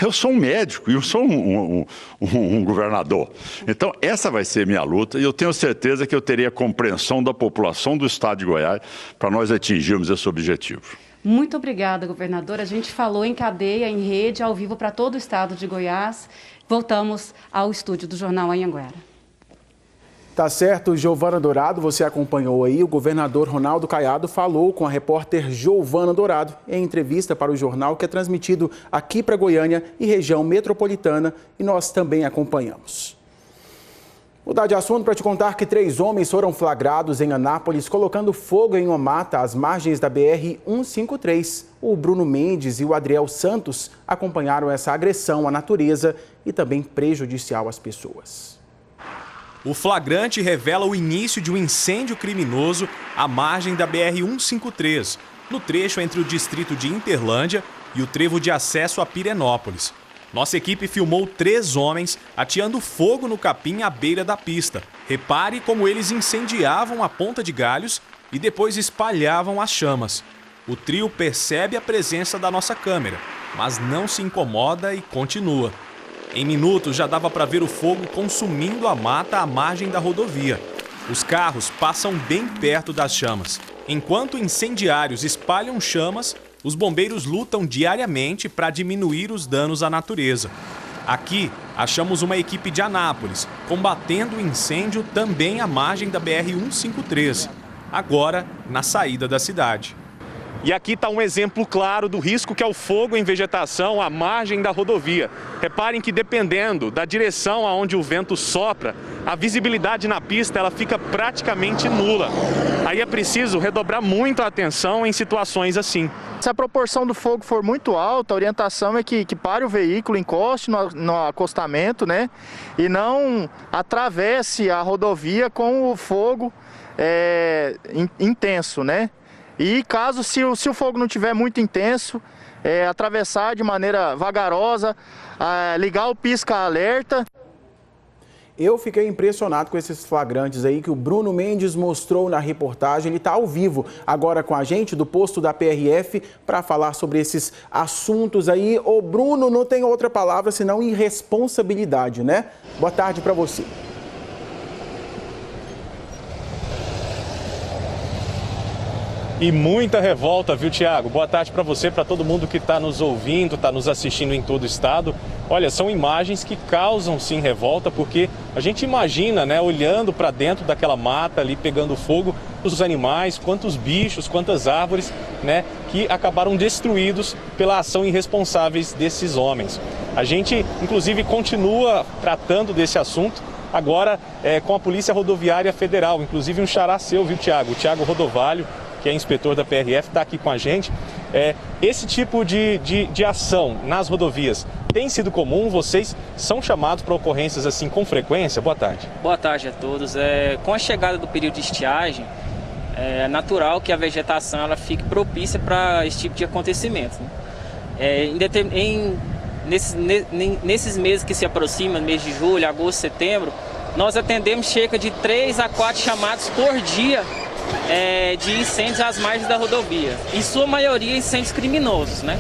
Eu sou um médico e eu sou um governador. Então, essa vai ser minha luta e eu tenho certeza que eu terei a compreensão da população do estado de Goiás para nós atingirmos esse objetivo. Muito obrigada, governador. A gente falou em cadeia, em rede, ao vivo para todo o estado de Goiás. Voltamos ao estúdio do Jornal Anhanguera. Tá certo, Giovana Dourado, você acompanhou aí. O governador Ronaldo Caiado falou com a repórter Giovana Dourado em entrevista para o jornal que é transmitido aqui para Goiânia e região metropolitana, e nós também acompanhamos. Mudar de assunto para te contar que 3 homens foram flagrados em Anápolis colocando fogo em uma mata às margens da BR-153. O Bruno Mendes e o Adriel Santos acompanharam essa agressão à natureza e também prejudicial às pessoas. O flagrante revela o início de um incêndio criminoso à margem da BR-153, no trecho entre o distrito de Interlândia e o trevo de acesso a Pirenópolis. Nossa equipe filmou 3 homens ateando fogo no capim à beira da pista. Repare como eles incendiavam a ponta de galhos e depois espalhavam as chamas. O trio percebe a presença da nossa câmera, mas não se incomoda e continua. Em minutos já dava para ver o fogo consumindo a mata à margem da rodovia. Os carros passam bem perto das chamas. Enquanto incendiários espalham chamas, os bombeiros lutam diariamente para diminuir os danos à natureza. Aqui, achamos uma equipe de Anápolis, combatendo o incêndio também à margem da BR-153, agora na saída da cidade. E aqui está um exemplo claro do risco que é o fogo em vegetação à margem da rodovia. Reparem que dependendo da direção aonde o vento sopra, a visibilidade na pista ela fica praticamente nula. Aí é preciso redobrar muito a atenção em situações assim. Se a proporção do fogo for muito alta, a orientação é que pare o veículo, encoste no acostamento, né? E não atravesse a rodovia com o fogo intenso, né? E caso, se o fogo não estiver muito intenso, atravessar de maneira vagarosa, ligar o pisca-alerta. Eu fiquei impressionado com esses flagrantes aí que o Bruno Mendes mostrou na reportagem. Ele está ao vivo agora com a gente do posto da PRF para falar sobre esses assuntos aí. Ô Bruno, não tem outra palavra senão irresponsabilidade, né? Boa tarde para você. E muita revolta, viu, Tiago? Boa tarde para você, para todo mundo que está nos ouvindo, está nos assistindo em todo o estado. Olha, são imagens que causam sim revolta, porque a gente imagina, né, olhando para dentro daquela mata ali, pegando fogo, os animais, quantos bichos, quantas árvores, né, que acabaram destruídos pela ação irresponsável desses homens. A gente, inclusive, continua tratando desse assunto, agora com a Polícia Rodoviária Federal, inclusive um xará seu, viu, Tiago? O Tiago Rodovalho, que é inspetor da PRF, está aqui com a gente. Esse tipo de ação nas rodovias tem sido comum? Vocês são chamados para ocorrências assim com frequência? Boa tarde. Boa tarde a todos. Com a chegada do período de estiagem, é natural que a vegetação ela fique propícia para esse tipo de acontecimento, né? Nesses meses que se aproximam, mês de julho, agosto, setembro, nós atendemos cerca de 3 a 4 chamados por dia de incêndios às margens da rodovia. Em sua maioria, incêndios criminosos, né?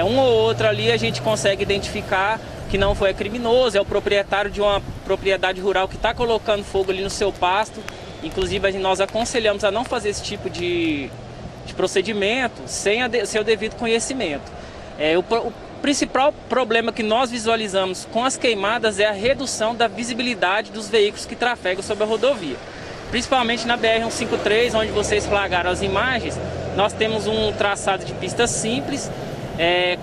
Um ou outro ali a gente consegue identificar que não foi criminoso, é o proprietário de uma propriedade rural que está colocando fogo ali no seu pasto. Inclusive, nós aconselhamos a não fazer esse tipo de procedimento sem seu devido conhecimento. O principal problema que nós visualizamos com as queimadas é a redução da visibilidade dos veículos que trafegam sobre a rodovia. Principalmente na BR-153, onde vocês flagraram as imagens, nós temos um traçado de pista simples,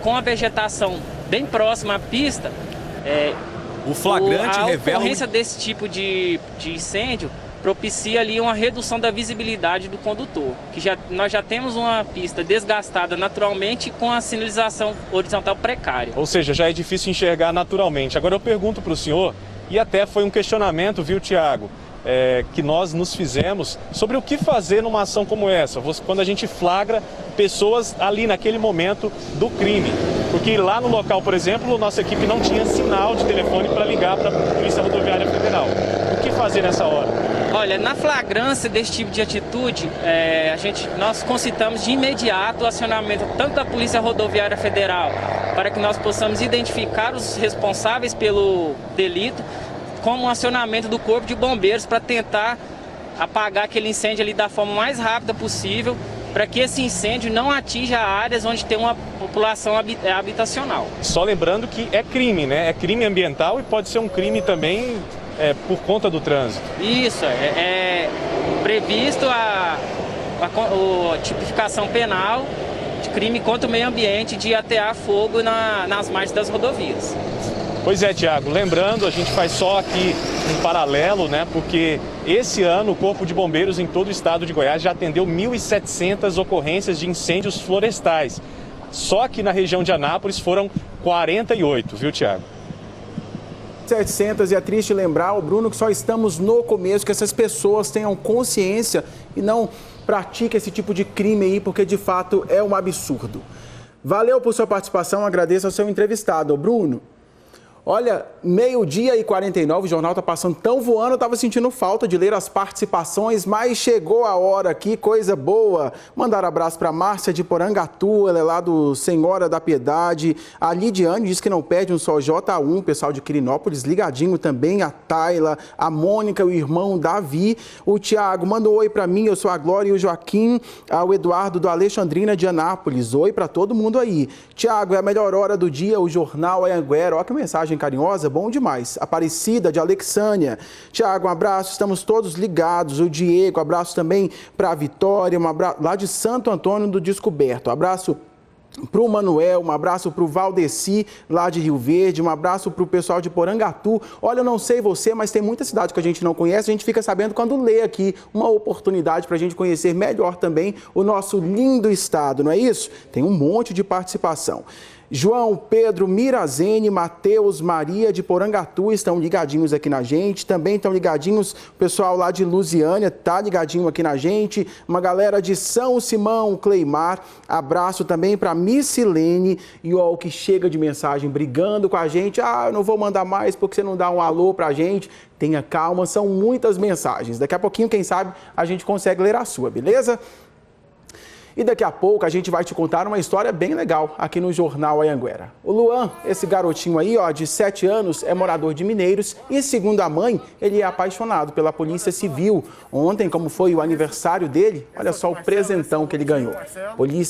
com a vegetação bem próxima à pista. O flagrante revela... A ocorrência desse tipo de incêndio propicia ali uma redução da visibilidade do condutor, que nós já temos uma pista desgastada naturalmente com a sinalização horizontal precária. Ou seja, já é difícil enxergar naturalmente. Agora eu pergunto para o senhor, e até foi um questionamento, viu, Tiago? Que nós nos fizemos sobre o que fazer numa ação como essa, quando a gente flagra pessoas ali naquele momento do crime. Porque lá no local, por exemplo, nossa equipe não tinha sinal de telefone para ligar para a Polícia Rodoviária Federal. O que fazer nessa hora? Olha, na flagrância desse tipo de atitude, nós concitamos de imediato o acionamento tanto da Polícia Rodoviária Federal para que nós possamos identificar os responsáveis pelo delito, como um acionamento do Corpo de Bombeiros para tentar apagar aquele incêndio ali da forma mais rápida possível, para que esse incêndio não atinja áreas onde tem uma população habitacional. Só lembrando que é crime, né? É crime ambiental e pode ser um crime também por conta do trânsito. Isso, é previsto a tipificação penal de crime contra o meio ambiente de atear fogo nas margens das rodovias. Pois é, Tiago, lembrando, a gente faz só aqui um paralelo, né? Porque esse ano o Corpo de Bombeiros em todo o estado de Goiás já atendeu 1.700 ocorrências de incêndios florestais. Só que na região de Anápolis foram 48, viu, Tiago? 700, e é triste lembrar, Bruno, que só estamos no começo, que essas pessoas tenham consciência e não pratiquem esse tipo de crime aí, porque de fato é um absurdo. Valeu por sua participação, agradeço ao seu entrevistado, Bruno. Olha, 12h49, o jornal está passando tão voando, eu estava sentindo falta de ler as participações, mas chegou a hora aqui, coisa boa. Mandar abraço para a Márcia de Porangatu, ela é lá do Senhora da Piedade. A Lidiane diz que não perde um só J1, pessoal de Quirinópolis, ligadinho também. A Tayla, a Mônica, o irmão Davi. O Tiago mandou oi para mim, eu sou a Glória e o Joaquim. O Eduardo do Alexandrina de Anápolis, oi para todo mundo aí. Tiago, é a melhor hora do dia, o Jornal Anhanguera. Olha que mensagem carinhosa, bom demais. Aparecida de Alexânia. Tiago, um abraço, estamos todos ligados. O Diego, abraço também para a Vitória, um abraço lá de Santo Antônio do Descoberto. Abraço para o Manuel, um abraço para o Valdeci, lá de Rio Verde, um abraço para o pessoal de Porangatu. Olha, eu não sei você, mas tem muita cidade que a gente não conhece, a gente fica sabendo quando lê aqui, uma oportunidade para a gente conhecer melhor também o nosso lindo estado, não é isso? Tem um monte de participação. João, Pedro, Mirazene, Mateus, Maria de Porangatu estão ligadinhos aqui na gente. Também estão ligadinhos o pessoal lá de Lusiânia, tá ligadinho aqui na gente. Uma galera de São Simão, Cleimar. Abraço também para Missilene. E ó, o que chega de mensagem brigando com a gente. Ah, eu não vou mandar mais porque você não dá um alô pra gente. Tenha calma, são muitas mensagens. Daqui a pouquinho, quem sabe, a gente consegue ler a sua, beleza? E daqui a pouco a gente vai te contar uma história bem legal aqui no Jornal Anhanguera. O Luan, esse garotinho aí, ó, de 7 anos, é morador de Mineiros e, segundo a mãe, ele é apaixonado pela Polícia Civil. Ontem, como foi o aniversário dele, olha só o presentão que ele ganhou.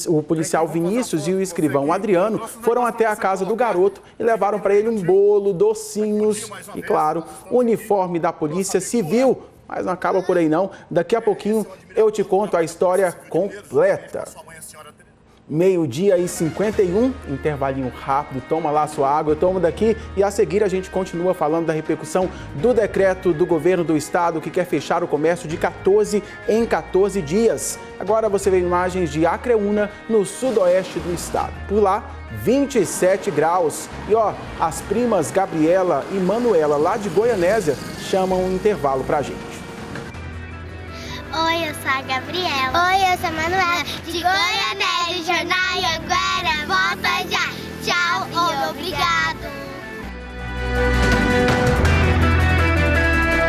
O policial Vinícius e o escrivão Adriano foram até a casa do garoto e levaram para ele um bolo, docinhos e, claro, o uniforme da Polícia Civil. Mas não acaba por aí não. Daqui a pouquinho eu te conto a história completa. 12h51, intervalinho rápido, toma lá sua água, eu tomo daqui e a seguir a gente continua falando da repercussão do decreto do governo do estado que quer fechar o comércio de 14 em 14 dias. Agora você vê imagens de Acreúna, no sudoeste do estado. Por lá, 27 graus. E ó, as primas Gabriela e Manuela lá de Goianésia chamam um intervalo pra gente. Oi, eu sou a Gabriela. Oi, eu sou a Manuela, de Goianésia, Jornal